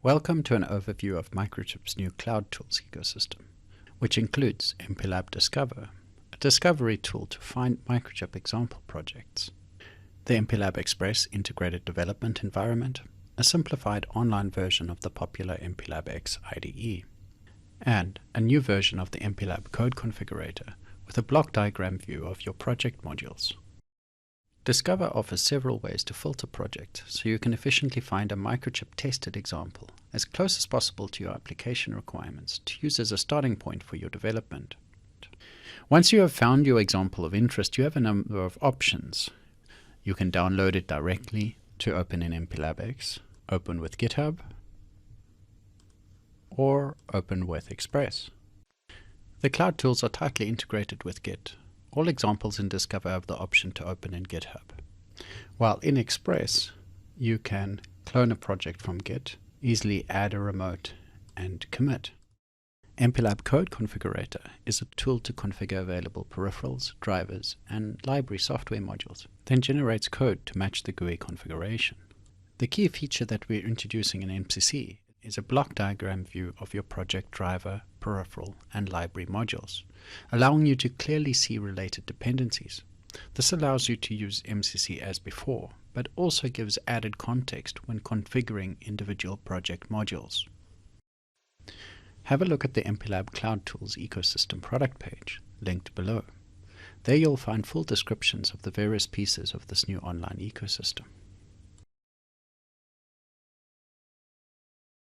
Welcome to an overview of Microchip's new Cloud Tools Ecosystem, which includes MPLAB Discover, a discovery tool to find Microchip example projects, the MPLAB Xpress integrated development environment, a simplified online version of the popular MPLAB X IDE, and a new version of the MPLAB Code Configurator with a block diagram view of your project modules. Discover offers several ways to filter projects so you can efficiently find a Microchip tested example as close as possible to your application requirements to use as a starting point for your development. Once you have found your example of interest, you have a number of options. You can download it directly to open in MPLAB X, open with GitHub, or open with Xpress. The cloud tools are tightly integrated with Git. All examples in Discover have the option to open in GitHub. While in Xpress, you can clone a project from Git, easily add a remote, and commit. MPLAB Code Configurator is a tool to configure available peripherals, drivers, and library software modules, then generates code to match the GUI configuration. The key feature that we're introducing in MCC is a block diagram view of your project driver, peripheral, and library modules, allowing you to clearly see related dependencies. This allows you to use MCC as before, but also gives added context when configuring individual project modules. Have a look at the MPLAB Cloud Tools Ecosystem product page, linked below. There you'll find full descriptions of the various pieces of this new online ecosystem.